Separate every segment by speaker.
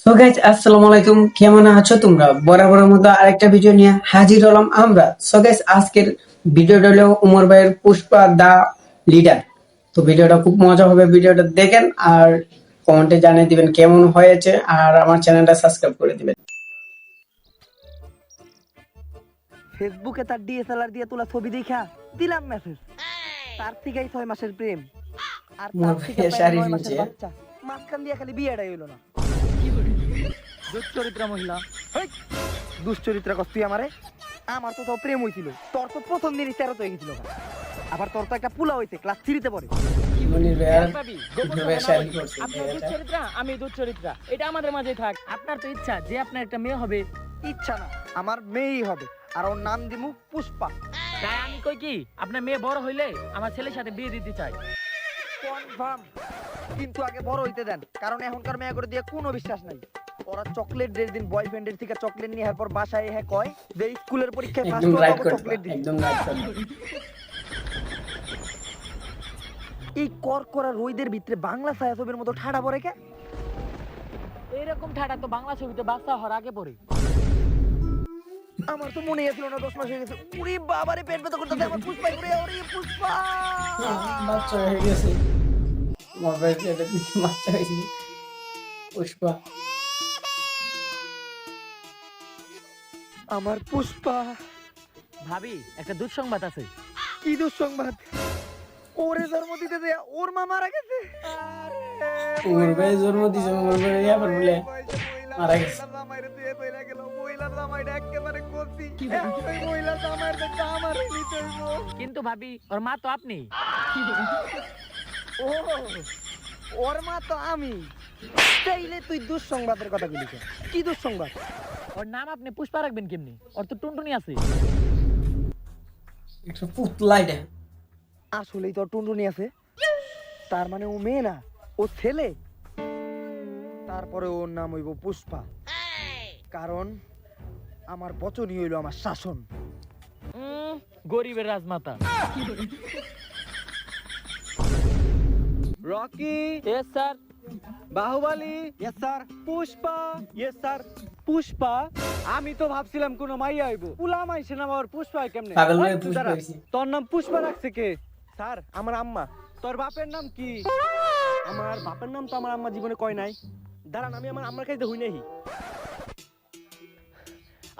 Speaker 1: তো গাইজ আসসালামু আলাইকুম, কেমন আছো তোমরা? বরাবরের মতো আরেকটা ভিডিও নিয়ে হাজির হলাম আমরা। সো গাইজ আজকের ভিডিওটা হলো উমর ভাইয়ের পুষ্পা দা লিডার। তো ভিডিওটা খুব মজা হবে, ভিডিওটা দেখেন আর কমেন্টে জানিয়ে দিবেন কেমন হয়েছে, আর আমার চ্যানেলটা সাবস্ক্রাইব করে দিবেন।
Speaker 2: ফেসবুকে তার ডিএসএলআর দিয়ে তোলা ছবি দেখা দিলাম মেসেজ। তার থেকেই 6 মাসের প্রেম আর
Speaker 1: উমর
Speaker 2: তার থেকে
Speaker 1: ভাইয়ের
Speaker 2: পায়
Speaker 1: শাড়ি
Speaker 2: 9 মাসের
Speaker 1: নিচে
Speaker 2: বাচ্চা। মাঝখান দিয়ে খালি বিয়েটাই হইলো না। দুশ্চরিত্রা মহিলা, হেই দুশ্চরিত্রা কস তুই আমারে? আমার তো প্রেম হইছিল, তোর তো প্রথম দিনই 13 হয়ে গেছিল। আবার তোর তো একটা পুলা হইছে ক্লাস 3 তে পড়ে।
Speaker 1: মনির ভাইয়ের
Speaker 3: ভাবি, গোপন
Speaker 1: ভাইয়ের
Speaker 3: কথা না
Speaker 1: শাড়ি
Speaker 3: বলি।
Speaker 1: করছে
Speaker 3: আপনার দুশ্চরিত্রা, আমি দুশ্চরিত্রা, এটা আমাদের মাঝে থাক। আপনার তো ইচ্ছা যে আপনার একটা মেয়ে হবে,
Speaker 2: ইচ্ছা না, আমার মেয়েই হবে, আর ওর নাম দিমু পুষ্পা।
Speaker 3: তাই আমি কই কি আপনার মেয়ে বড় হইলে আমার ছেলের সাথে বিয়ে দিতে চাই।
Speaker 2: কনফার্ম, কিন্তু আগে বড় হইতে দেন, কারণ এখনকার মেয়ে করে দিয়ে কোনো বিশ্বাস নাই। ওরা চকলেট ডের দিন বয়ফ্রেন্ডের থেকে চকলেট নিয়ে এরপর বাসায় হ্যাঁ কয় যে স্কুলের পরীক্ষায় ফার্স্ট
Speaker 1: একদম রাইট
Speaker 2: হবো,
Speaker 1: করতে,
Speaker 2: চকলেট দিন।
Speaker 1: একদম রাইট করতে।
Speaker 2: এই করা রোদের ভিতরে বাংলা ছায়াছবির মতো ঠাড়া পড়ে কে?
Speaker 3: এইরকম ঠাডা তো বাংলা ছবিতে বাচ্চা হওয়ার আগে পড়ে।
Speaker 2: আমার তো মনে ছিল না 10 মাস হয়ে গেছে। ওরে বাবারে পেট ব্যথা করতেছে আমার পুষ্পা, ওরে পুষ্পা।
Speaker 1: বাচ্চা হয়ে গেছে, উমর ভাইয়ের এটা বাচ্চা হয়েছে পুষ্পা।
Speaker 2: আমার পুষ্পা।
Speaker 3: ভাবি, একটা দুঃসংবাদ আছে।
Speaker 2: কি দুঃসংবাদ? ওরে জন্ম দিতে দেয়া ওর মা মারা গেছে।
Speaker 1: উমর ভাই জন্ম দিছে, উমর ভাই ইয়াবার বলে মারা গেছে।
Speaker 3: কিন্তু ভাবি, ওর মা তো আপনি।
Speaker 2: ও, ওর মা তো আমি। চাইলে তুই দুঃসংবাদের কথা বলিস। কি দুঃসংবাদ?
Speaker 3: ওর নাম আপনি পুষ্পা রাখবেন কেমনি? ওর তো টুনটুনি আছে।
Speaker 1: একটা পুতলা এটা।
Speaker 2: আসলেই তো টুনটুনি আছে, তার মানে ও মেয়ে না, ও ছেলে। তারপরে ওর নাম হইব পুষ্পা, কারণ আমার বচনই হইল আমার শাসন।
Speaker 3: গরিবের রাজমাতা।
Speaker 2: Rocky,
Speaker 3: yes sir.
Speaker 2: Baahubali, yes sir. Pushpa, yes sir. Pushpa, আমি তো ভাবছিলাম কোন মাইয়া আইবো, পুলা মাইছে না, আবার পুষ্পা হয় কেমনে?
Speaker 1: পাগল হয়ে
Speaker 2: ওই, তুই
Speaker 1: পুষ্পা
Speaker 2: দাঁড়া।
Speaker 1: হইছে।
Speaker 2: তোর নাম পুষ্পা রাখছে কে? স্যার, আমার আম্মা। তোর বাপের নাম কি? আমার বাপের নাম তো আমার আম্মা জীবনে কয় নাই। দাঁড়ান, আমি আমার আম্মার কাছে হই নাই।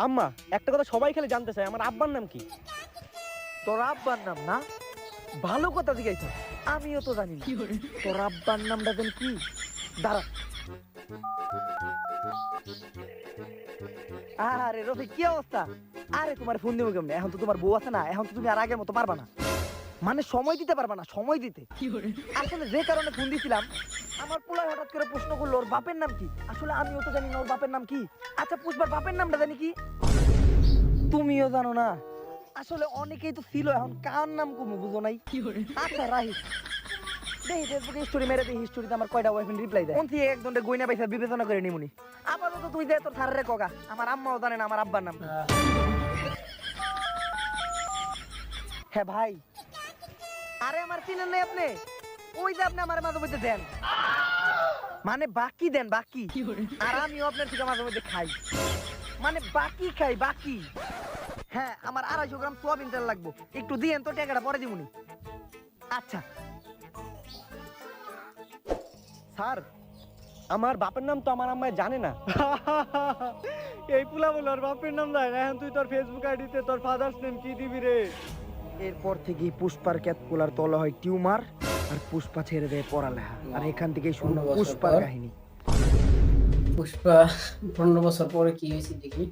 Speaker 2: আম্মা, একটা কথা সবাই খালি জানতে চায়, আমার আব্বার নাম কি? তোর আব্বার নাম না? ভালো কথা জিজ্ঞাসা, আমিও তো জানি না। তোর আব্বার নামটা দেন কি? দাঁড়া। আরে রফিক, কি অবস্থা? আরে তোমার ফোন দেবো কেমনে? এখন তো তোমার বউ আছে না, এখন তো তুমি আর আগের মতো পারবা না, মানে সময় দিতে পারবা না, সময় দিতে। আসলে যে কারণে ফোন দিছিলাম, আমার পোলায় হঠাৎ করে প্রশ্ন করলো ওর বাপের নাম কি। আসলে আমিও তো জানি না ওর বাপের নাম কি। আচ্ছা, পুষ্পার বাপের নামটা জানি কি? তুমিও জানো না? আসলে অনেকেই তো ছিল, এখন কার নাম কমু বুঝো নাই। আচ্ছা রাহিস, দেখি ফেসবুকে স্টোরি মেরে দেখি স্টোরিতে আমার কয়টা বয়ফ্রেন্ড রিপ্লাই দেয়। কোন থেকে একজনটা গয়না পয়সা বিবেচনা করে নিমুনি। আপাতত তুই দে তোর স্যারের কগা, আমার আম্মাও জানে না আমার আব্বার নাম। হ্যাঁ ভাই, আরে আমার চিনেন নাই আপনি? ওই যে আপনি আমার মাঝে মধ্যে দেন, মানে বাকি দেন বাকি, আর আমিও আপনার থেকে মাঝে মধ্যে খাই, মানে বাকি খাই বাকি। হ্যাঁ, আমার 250 গ্রাম সোয়াবিন তেল লাগবে, একটু দিয়েন তো, টাকাটা পরে দিমুনি। আচ্ছা স্যার, আমার বাপের নাম তো আমার আম্মা জানে না। এই পুলা বল ওর বাপের নাম জানে না, এখন তুই তোর ফেসবুক আইডিতে তোর ফাদার্স নেম কি দিবি রে? এরপর থেকে পুষ্পার ক্যাপকুলার তলা হয় টিউমার, আর পুষ্পা ছেড়ে দেয় পড়ালেখা, আর এখান থেকে শুরু
Speaker 1: 15 বছর
Speaker 2: পুষ্পার
Speaker 1: পর।
Speaker 2: কাহিনী।
Speaker 1: পুষ্পা 15 বছর পরে কি হয়েছে দেখি।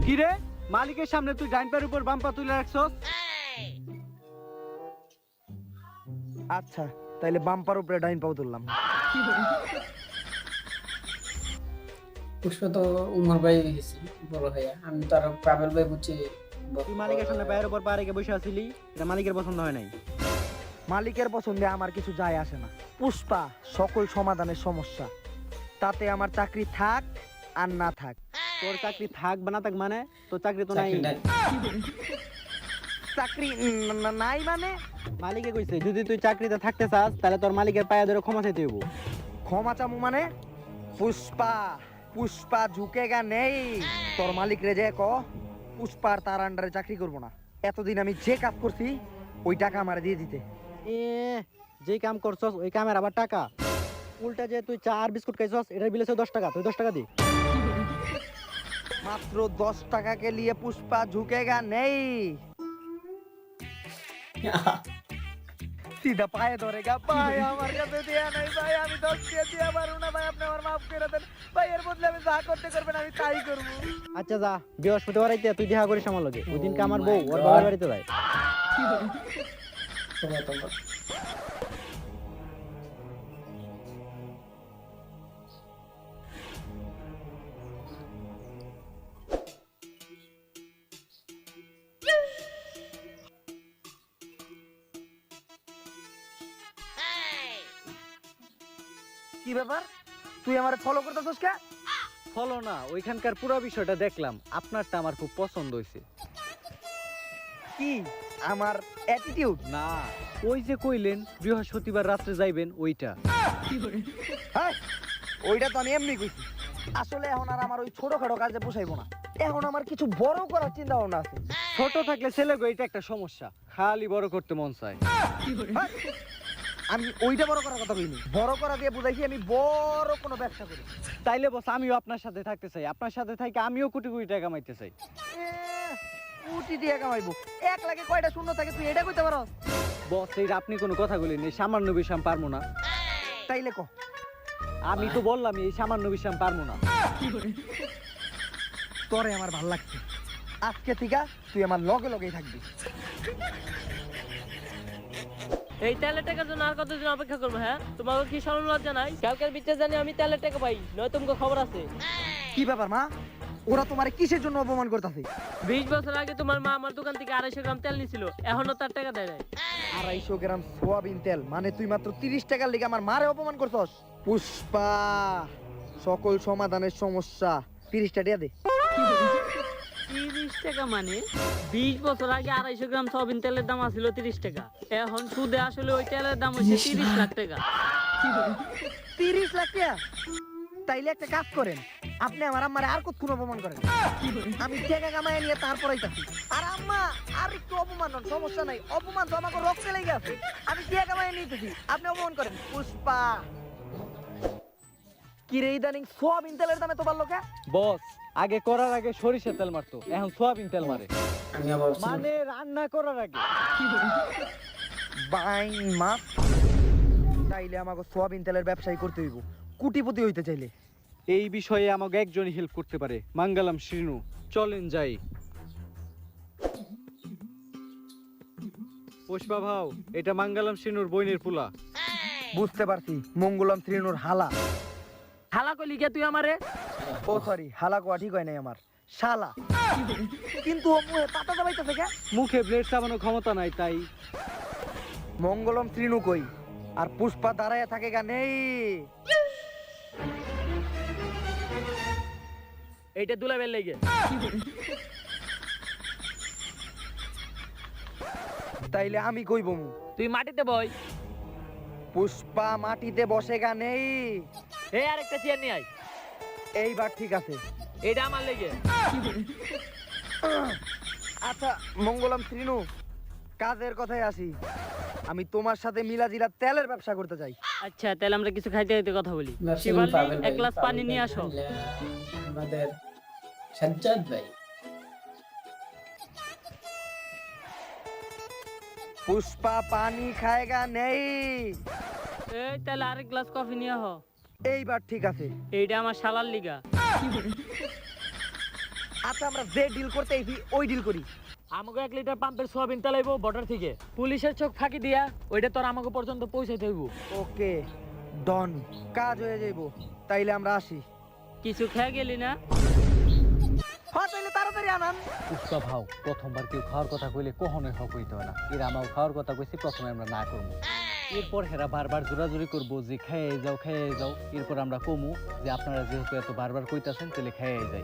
Speaker 2: কি রে, মালিকের সামনে তুই ডাইন পায়ের উপর বাম পা তুলে রাখছস? আচ্ছা, তাইলে বাম পার উপরে ডাইন পাও তুললাম।
Speaker 1: পুষ্পা তো উমর ভাই হয়েছে বড় ভাইয়া, আমি তো আর পাগল ভাই বুঝছি।
Speaker 4: তুই মালিকের সামনে পায়ের উপর পা রেখে বসে আছিলি, এটা মালিকের পছন্দ হয় নাই।
Speaker 2: মালিকের পছন্দে আমার কিছু যায় আসে না। পুষ্পা সকল সমাধানের সমস্যা, তাতে আমার চাকরি থাক আর না থাক।
Speaker 4: তোর চাকরি থাক বা না থাক মানে তোর চাকরি তো নাই।
Speaker 1: চাকরিটা
Speaker 2: চাকরি নাই মানে
Speaker 4: মালিকে কইছে যদি তুই চাকরিতে থাকতে চাস তাহলে তোর মালিকের পায়ে ধরে ক্ষমা চাইতে হইব।
Speaker 2: ক্ষমা চামু মানে? পুষ্পা পুষ্পা ঝুঁকেগা নেই। তোর মালিক রে যে ক পুষ্পার তার আন্ডারে চাকরি করব না। এতদিন আমি যে কাজ করছি ওই টাকা আমার দিয়ে দিতে।
Speaker 4: এ যেই কাম করছস ওই কামের আবার টাকা? উল্টা যে তুই চা আর বিস্কুট খাইছস এটার বিল হচ্ছে 10 টাকা, তুই 10 টাকা দি।
Speaker 2: মাত্র 10 টাকা কে লিয়ে পুষ্পা ঝুঁকেগা নেই। सीधा पाए धरेगा भाई আমার কাছে দেয়া নাই ভাই আমি 10 টাকা দিয়া পারবো না ভাই আপনি আমার maaf করে দেন ভাই এর বদলে আমি যা করতে করবেন আমি তাই করব
Speaker 4: আচ্ছা যা বৃহস্পতিবার রাইতে তুই দেখা করিস আমার লগে ওই দিনকে আমার বউ ওর বাবার বাড়িতে যায়
Speaker 1: তোমরা
Speaker 2: কি ব্যাপার তুই আমারে ফলো করতেছস কে
Speaker 4: ফলো না ওইখানকার পুরো বিষয়টা দেখলাম আপনারটা আমার খুব পছন্দ হইছে
Speaker 2: কি আমার অ্যাটিটিউড
Speaker 4: না ওই যে কইলেন বৃহস্পতিবার রাতে যাইবেন ওইটা
Speaker 2: হ্যাঁ ওইটা তো আমি এমনি কইছি আসলে এখন আর আমার ওই ছোটখাটো কাজে পোষাইবো না এখন আমার কিছু বড় করার চিন্তা ভাবনা আছে
Speaker 4: ছোট থাকলে ছেলে গো এটা একটা সমস্যা খালি বড় করতে মন চায়
Speaker 2: হ্যাঁ, আমি ওইটা বড় করার কথা কইনি বড় করা দিয়ে বুঝাইছি আমি বড় কোনো ব্যবসা করি
Speaker 4: তাইলে বস আমিও আপনার সাথে থাকতে চাই আপনার সাথে থাকি আমিও কোটি কোটি টাকা কামাইতে চাই
Speaker 2: কোটি দিয়ে কামাইবো 1 লাখে কয়টা শূন্য থাকে তুই এটা কইতে পারো
Speaker 4: বস এই আপনি কোনো কথা বলেন এই সামান্য বিষয় আমি পারবো না
Speaker 2: তাইলে কো
Speaker 4: আমি তো বললাম এই সামান্য বিষয় আমি পারবো না
Speaker 2: তোরে আমার ভাল লাগছে আজকে থেকে তুই আমার লগে লগেই থাকবি
Speaker 3: এই তেলের টাকার জন্য আর কতদিন অপেক্ষা করবো? হ্যাঁ, তোমাকে কি শরম লজ্জা নাই? কালকের বিচ্ছে জানি আমি তেলের টাকা পাই, নয় তোমাকে খবর আছে।
Speaker 2: কি ব্যাপার মা ওরা তোমারে কিসের জন্য অপমান করতেছে
Speaker 3: 20 বছর আগে তোমার মা আমার দোকান থেকে 250 গ্রাম তেল নিছিল, এখনো তার টাকা দেয় নাই।
Speaker 2: 250 গ্রাম সোয়াবিন তেল মানে তুই মাত্র 30 টাকার লিগে আমার মারে অপমান করছস পুষ্পা সকল সমাধানের সমস্যা 30 টাকা দে
Speaker 3: 30 টাকা মানে 20 বছর আগে 250 গ্রাম সয়াবিন তেলের দাম ছিল 30 টাকা, এখন সুদে আসলে ওই তেলের দাম হচ্ছে 30 লাখ টাকা।
Speaker 2: 30 লাখ টাকা তাইলে একটা কাজ করেন আপনি আমার আম্মারে আর কতক্ষণ অপমান করেন আমি টাকা কামাই নিয়ে তারপর আইতাছি আর আম্মা আর একটু অপমান হন সমস্যা নাই অপমান তো আমাকে রক্তে লেগে আছে আমি টাকা কামাই নিতেছি আপনি অপমান করেন পুষ্পা কি রে ইদানিং সোয়াবিন তেলের দামে তো বাড়লো কে
Speaker 4: বস আগে করার আগে সরিষার তেল মারতো এখন সোয়াবিন তেল মারে
Speaker 1: আমি আবার
Speaker 4: মানে রান্না করার আগে
Speaker 2: বাইন মাছ তাইলে আমাকে সোয়াবিন তেলের ব্যবসায়ী করতে হইব কোটিপতি হইতে চাইলে
Speaker 4: এই বিষয়ে আমাকে একজনই হেল্প করতে পারে মঙ্গলম শ্রীনু চলেন যাই পুষ্পা ভাও এটা মঙ্গলম শ্রীনুর বইনের পুলা
Speaker 2: বুঝতে পারছি মঙ্গলম শ্রীনুর হালা
Speaker 3: হালা কইলি কে তুই আমারে?
Speaker 2: ও সরি হালা কোয়া ঠিক হয় নাই আমার শালা কিন্তু ও মুহে পাতা দাবাইতেছে কে
Speaker 4: মুখে ব্লেড চাবানোর ক্ষমতা নাই তাই
Speaker 2: মঙ্গলম শ্রীনু কই আর পুষ্পা দাঁড়ায় থাকে গা নেই
Speaker 3: এইটা দুলাবের লেগে।
Speaker 2: তাইলে আমি কইব মু
Speaker 3: তুই মাটিতে বই,
Speaker 2: পুষ্পা মাটিতে বসে গা নেই
Speaker 3: এই আরেকটা চেয়ার নিয়ে আয়,
Speaker 2: এইবার ঠিক আছে
Speaker 3: এইটা আমার লেগে।
Speaker 2: আচ্ছা মঙ্গলম শ্রীনু কাজের কথায় আসি আমি তোমার সাথে মিলাজিলা তেলের ব্যবসা করতে চাই
Speaker 3: আচ্ছা তাহলে আমরা কিছু খাইতে খাইতে কথা বলি।
Speaker 1: ব্যবসায়ী
Speaker 3: শিবালি
Speaker 1: পাবেন
Speaker 3: এক
Speaker 1: ভাই,
Speaker 3: গ্লাস
Speaker 1: পাবেন
Speaker 3: পানি নিয়ে
Speaker 1: ভাই,
Speaker 3: আসো।
Speaker 1: আমাদের সাজ্জাদ ভাই
Speaker 2: পুষ্পা পানি খায়গা নেই
Speaker 3: এই তাহলে আরেক গ্লাস কফি নিয়ে আহ,
Speaker 2: এইবার ঠিক আছে
Speaker 3: এইটা আমার শালার লিগা।
Speaker 2: আচ্ছা আমরা যে ডিল করতে আইছি ওই ডিল করি
Speaker 3: আমাকে 1 লিটার পাম্পের সোয়াবিন তেল আইবো বর্ডার থেকে, পুলিশের চোখ ফাঁকি দিয়া ওইটা তোর আমাকে পর্যন্ত পৌঁছাইতে হইব।
Speaker 2: ওকে ডন কাজ হয়ে যাইব তাইলে আমরা আসি
Speaker 3: কিছু খেয়ে গেলি না?
Speaker 2: হ্যাঁ তাইলে তাড়াতাড়ি আনান
Speaker 4: পুষ্পা ভাও প্রথমবার কেউ খাওয়ার কথা কইলে কখনোই হক হইতে হয় না এর আমার খাওয়ার কথা কইছি প্রথমে আমরা না করবো এরপর হেরা বারবার জোরাজুরি করবো যে খেয়ে যাও এরপর আমরা কমু যে আপনারা যেহেতু এত বারবার কইতাছেন তাহলে খেয়ে যাই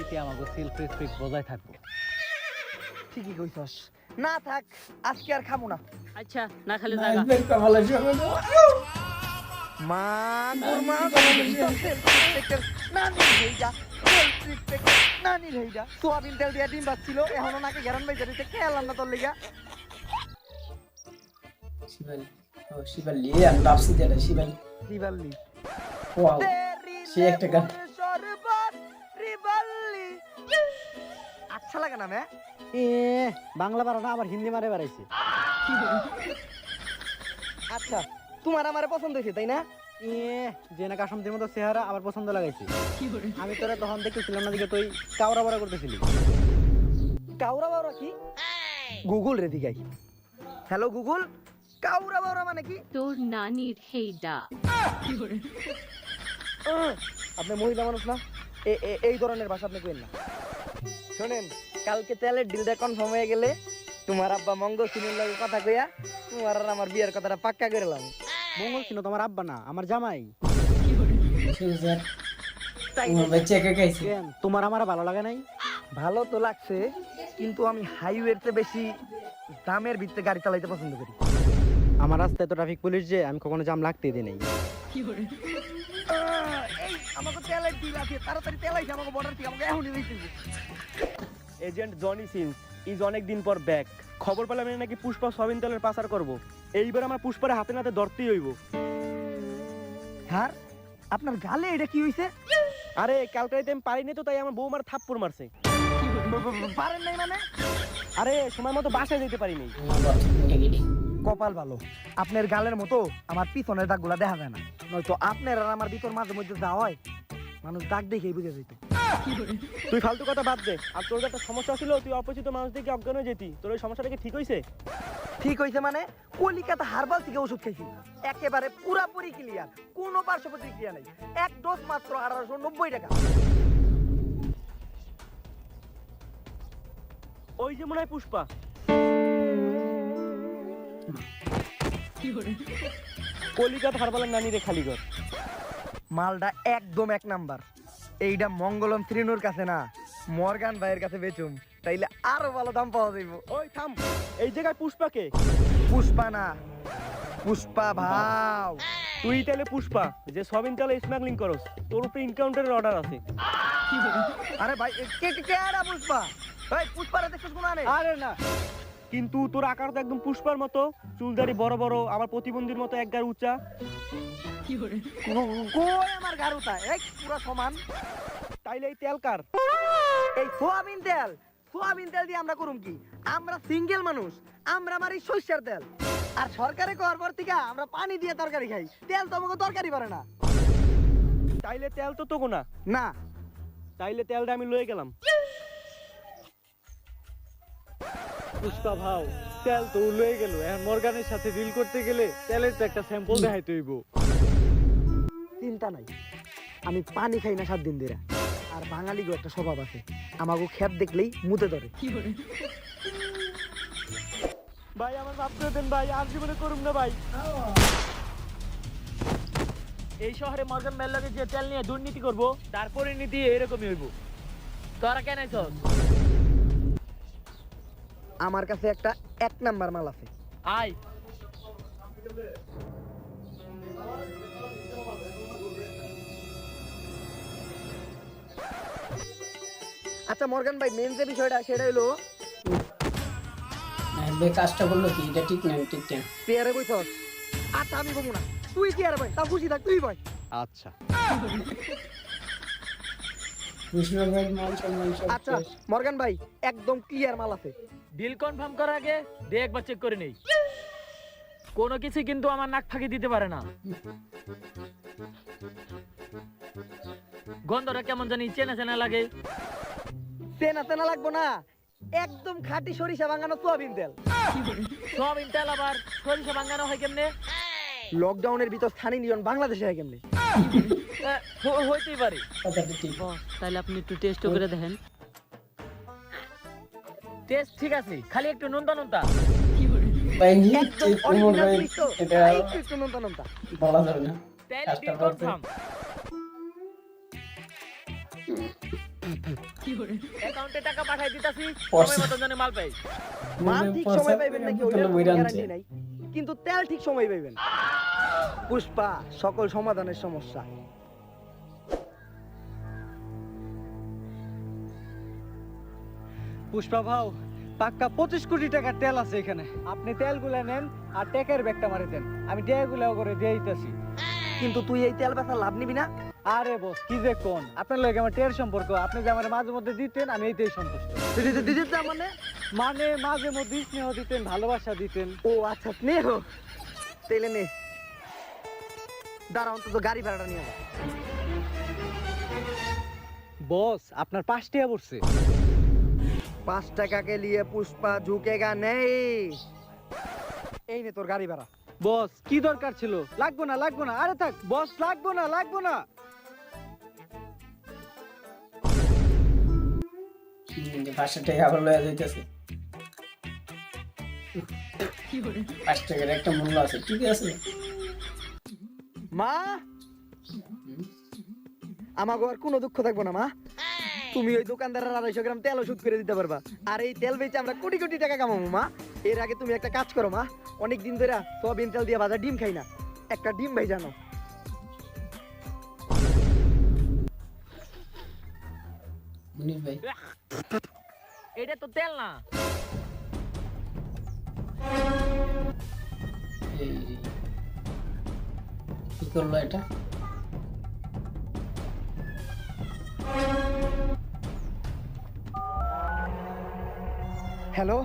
Speaker 4: এতে আমাকে সেলফ রেসপেক্ট বজায় থাকবো
Speaker 2: ঠিকই কইছস না থাক আজকে আর খামু না
Speaker 3: আচ্ছা না খালি
Speaker 1: না,
Speaker 3: জায়গা
Speaker 1: বের কর, ভালো শোনো তো।
Speaker 2: মা গুরমা নানি হেইডা নানি হেইডা সোয়াবিন তেল দিয়া ডিম বাচ্ছিল এখনো নাকি গেরান বাইজা দিতে খেয়ালাম না তোর লিগা
Speaker 1: শিবালি, ও শিবালি, আমি ভাবছি যে এটা শিবালি।
Speaker 2: দিবাল্লি
Speaker 1: ওয়াও, সে একটা গান।
Speaker 2: শরবত রিবাল্লি আচ্ছা লাগে না মে
Speaker 5: এ বাংলা পারো না আবার হিন্দি মারে বেড়াইছে।
Speaker 2: আচ্ছা তোমার আমারে পছন্দ হয়েছে তাই না
Speaker 5: এ যে না কাসমতির মতো চেহারা আবার পছন্দ লাগাইছে। আমি তোরা তখন দেখতেছিলাম না দিকে তুই কাউরা বড়া করতেছিলি।
Speaker 2: কাউরা বাউরা কি গুগল রে দিগাই হ্যালো গুগল কাউরা বাউরা মানে কি
Speaker 6: তোর নানির হেইডা
Speaker 2: আপনি মহিলা মানুষ না এই ধরনের ভাষা আপনি কইেন না শোনেন কালকে তেলের ডিলটা কনফার্ম হয়ে গেলে তোমার আব্বা মঙ্গল সিনের লগে কথা কইয়া তোমার আর আমার বিয়ের কথাটা পাক্কা করে লাম
Speaker 5: মঙ্গল ছিল তোমার আব্বা না আমার জামাই।
Speaker 1: সুজার,
Speaker 2: তাই
Speaker 1: উমর ভাই চেকে খাইছে।
Speaker 5: কেন তোমার আমার ভালো লাগে নাই?
Speaker 2: ভালো তো লাগছে কিন্তু আমি হাইওয়ের চেয়ে বেশি দামের ভিত্তিতে গাড়ি চালাইতে পছন্দ করি
Speaker 5: আমার রাস্তায় তো ট্রাফিক পুলিশ যে আমি কখনো জাম লাগতেই দিই নাই।
Speaker 2: এই আমাকে তেলের ডিল আছে তাড়াতাড়ি তেল আইছে আমাকে বর্ডার থেকে আমাকে এখনই দিতে
Speaker 7: এজেন্ট জনি সিন্স ইজ অনেক দিন পর ব্যাক। খবর পেলাম এ নাকি পুষ্পা সয়াবিন তেলের পাচার করব। এইবার আমার পুষ্পারে হাতে নাতে ধরতেই হইব।
Speaker 2: স্যার আপনার গালে এটা কি হইছে
Speaker 7: আরে কালকে রাতে আমি পারিনি তো তাই আমার বউ আমার থাপ্পড় মারছে।
Speaker 2: পারেন নাই মানে
Speaker 7: আরে সময় মতো বাসায় যেতে পারিনি।
Speaker 2: কপাল ভালো আপনার গালের মতো আমার পিছনের দাগগুলা দেখা যায় না নয়তো আপনার আর আমার ভিতর মাঝে মধ্যে যা হয় মানুষ দাগ দেখেই বুঝে যেত
Speaker 7: তুই ফালতু কথা বাদ দে। আর তোর যে একটা সমস্যা ছিল তুই অপরিচিত মানুষ দেখে অজ্ঞান হয়ে যেতি, তোর ওই সমস্যাটা কি ঠিক হয়েছে?
Speaker 2: ঠিক হইছে মানে কলিকাতা হারবাল থেকে ওষুধ খাইছি একেবারে পুরাপুরি ক্লিয়ার কোনো পার্শ্ব প্রতিক্রিয়া নাই এক ডোজ মাত্র 1890 টাকা
Speaker 7: ওই যে মনে হয় পুষ্পা। কলিকাতা হারবালের নানি রে খালি ঘর।
Speaker 2: মালটা একদম এক নাম্বার এইটা মঙ্গলম শ্রীনুর কাছে না মর্গান ভাইয়ের কাছে বেচুম তাইলে আরো ভালো দাম পাওয়া যাইব
Speaker 7: ওই থাম, এই জায়গায় পুষ্পাকে?
Speaker 2: পুষ্পা না পুষ্পা ভাও
Speaker 7: তুই তাহলে পুষ্পা যে সয়াবিন তেল স্মাগলিং করস, তোর উপরে এনকাউন্টারের অর্ডার আছে।
Speaker 2: আরে ভাই কে কে কে আরে পুষ্পা ভাই পুষ্পারে দেখছিস কোন আনে
Speaker 7: আরে না, কিন্তু তোর আকার তো একদম পুষ্পার মতো, চুলদারি বড় বড়, আমার প্রতিবন্ধীর মতো এক গার উঁচা।
Speaker 2: কই আমার গারুতা এক পুরো সমান
Speaker 7: তাইলে এই তেল কার?
Speaker 2: এই সোয়াবিন তেল দিয়ে আমরা করুম কি আমরা সিঙ্গেল মানুষ আমরা মারি সরষের তেল আর সরকারে করার পর থেকে আমরা পানি দিয়ে তরকারি খাই তেল তো আমাকে তরকারি পারে না
Speaker 7: তাইলে তেল তো তোগো না।
Speaker 2: না
Speaker 7: তাইলে তেলটা আমি লয়ে গেলাম।
Speaker 4: পুষ্পা ভাও তেল তো লয়ে গেল, এখন মর্গানের সাথে ডিল করতে গেলে তেলের তো একটা স্যাম্পল দেখাইতে হইব।
Speaker 2: চিন্তা নাই আমি পানি খাই না 7 দিন ধরে আর বাঙালিগো একটা স্বভাব আছে আমাকে খেত দেখলেই মুতে ধরে
Speaker 7: ভাই আমার মাফ করে দেন ভাই, আর জীবনে করুম না ভাই। এই শহরে মর্গান ভাইয়ের লগে যে তেল নিয়ে দুর্নীতি করব তার পরিণতি এরকমই হইব। তোরা কেন আইছস?
Speaker 2: আমার কাছে একটা 1 নাম্বার মাল আছে
Speaker 7: আয়।
Speaker 2: আচ্ছা মর্গান ভাই মেন যে বিষয়টা সেটা হলো
Speaker 1: ভাই কাজটা করলো কি, এটা ঠিক না, ঠিক না।
Speaker 2: পেয়ারে বইছস আচ্ছা আমি বলবো না তুই কি আর ভাই তা খুশি থাক তুই ভাই
Speaker 4: আচ্ছা
Speaker 1: পুষ্পা ভাই মান সম্মান সব
Speaker 2: আচ্ছা
Speaker 1: শেষ।
Speaker 2: মর্গান ভাই একদম ক্লিয়ার মাল আছে
Speaker 3: ডিল কনফার্ম করার আগে দেখ একবার চেক করে নেই, কোনো কিছু কিন্তু আমার নাক ফাঁকি দিতে পারে না। গন্ধটা কেমন জানি চেনা চেনা লাগে।
Speaker 2: চেনা চেনা লাগবো না একদম খাঁটি সরিষা ভাঙানো সোয়াবিন তেল
Speaker 3: সয়াবিন তেল আবার সরিষা ভাঙানো হয় কেমনে?
Speaker 2: লকডাউনের ভিতর স্থানীয় নিয়ন বাংলাদেশে হয় কেমনে
Speaker 3: হইতেই পারে।
Speaker 1: কথাটা ঠিক।
Speaker 3: তাহলে আপনি একটু টেস্ট করে দেখেন। টেস্ট ঠিক আছে, খালি একটু নোনতা নোনতা।
Speaker 1: ভাই
Speaker 2: একদম
Speaker 1: উমর
Speaker 2: original
Speaker 1: ভাই
Speaker 2: জিনিস তো।
Speaker 1: এটা
Speaker 2: একটু নোনতা নোনতা
Speaker 1: বলা যাবে না।
Speaker 3: তাহলে
Speaker 1: কাজটা
Speaker 3: ডিল
Speaker 1: করতে।
Speaker 3: কনফার্ম। অ্যাকাউন্টে টাকা পাঠাই দিতাছি
Speaker 1: পয়সা।
Speaker 3: সময় মতো যেন মাল পাই।
Speaker 2: মাল ঠিক সময় পাইবেন নাকি ওইটার কোনো
Speaker 1: বইরা আনছে।
Speaker 2: গ্যারান্টি নাই, কিন্তু তেল ঠিক সময় পাইবেন। পুষ্পা, সকল সমাধানের সমস্যা।
Speaker 4: পুষ্পা ভাও, পাক্কা 25 কোটি টাকার তেল আছে এখানে। আপনি তেলগুলা নেন আর টেকের ব্যাগটা মারে দেন, আমি টেগুলাও করে দিয়ে দিতেছি।
Speaker 2: কিন্তু তুই এই তেল বেচা লাভ নিবি না?
Speaker 4: আরে বস কি যে কোন, আপনার লগে আমার টের সম্পর্ক, আপনি যে আমার মাঝে মধ্যে দিতেন আমি এইটাই সন্তুষ্ট।
Speaker 2: দিদির দাম মানে?
Speaker 4: মানে মাঝে মধ্যে স্নেহ দিতেন, ভালোবাসা দিতেন।
Speaker 2: ও আচ্ছা, স্নেহ। তেলে নে, দাঁড়া অন্তত গাড়ি ভাড়াটা নিয়ে যা।
Speaker 4: বস আপনার 5 টাকা পড়ছে।
Speaker 2: 5 টাকা के लिए पुष्पा झुकेगा नहीं। এই নে তোর গাড়ি ভাড়া।
Speaker 4: বস কি দরকার ছিল? লাগবো না লাগবো না, আরে থাক বস, লাগবো না লাগবো না।
Speaker 1: পাঁচশো টাকা আবার লয়ে যাইতেছে। 5 টাকার একটা মূল্য আছে, ঠিক আছে।
Speaker 2: মা, আমাকে আর কোনো দুঃখ থাকবো না মা। তুমি ওই দোকানদারের 250 গ্রাম তেল ওষুধ করে দিতে পারবা, আর এই তেল বেচে আমরা কোটি কোটি টাকা কামাবো মা। এর আগে তুমি একটা কাজ করো মা, অনেক দিন ধরে সয়াবিন তেল দিয়ে ভাজা ডিম খাই না, একটা ডিম ভাই জানো।
Speaker 1: মুনির ভাই,
Speaker 3: এটা তো তেল না।
Speaker 1: এই কি করলো এটা?
Speaker 2: হ্যালো,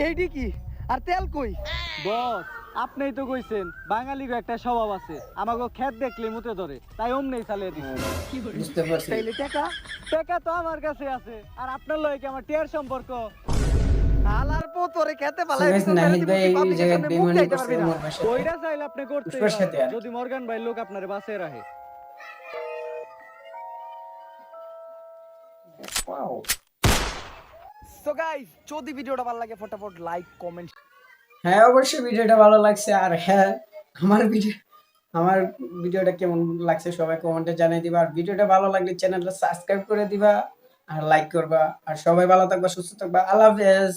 Speaker 2: এইডি কি? আর তেল কই?
Speaker 4: বস আপনিই তো কইছেন বাঙালির একটা স্বভাব আছে, আমাকে খেত দেখলে মুতে ধরে, তাই অমনি চালিয়ে দিচ্ছি।
Speaker 1: বুঝতে পারছি।
Speaker 2: তাইলে টাকা?
Speaker 4: টাকা তো আমার কাছে আছে, আর আপনার লগে কি আমার টের সম্পর্ক?
Speaker 2: আলার পো তোরে খেতে পালাই
Speaker 1: সুরেশ নাহিদ ভাই এই জায়গায় বেমানি করছে আমার বাসায়।
Speaker 4: কইরা চাইলে আপনি করতে
Speaker 1: পুষ্পার সাথে আর কি।
Speaker 4: যদি মর্গান ভাই লোক আপনারে বাঁচিয়ে রাখে।
Speaker 1: ওয়াও।
Speaker 2: সো গাইস, যদি ভিডিওটা ভালো লাগে ফটাফট লাইক কমেন্ট।
Speaker 1: হ্যাঁ অবশ্যই ভিডিওটা ভালো লাগছে, আর হ্যাঁ আমার ভিডিওটা কেমন লাগছে সবাই কমেন্টে জানিয়ে দিবা, আর ভিডিওটা ভালো লাগলে চ্যানেলটা সাবস্ক্রাইব করে দিবা আর লাইক করবা, আর সবাই ভালো থাকবা, সুস্থ থাকবা। আল্লাহ হাফেজ।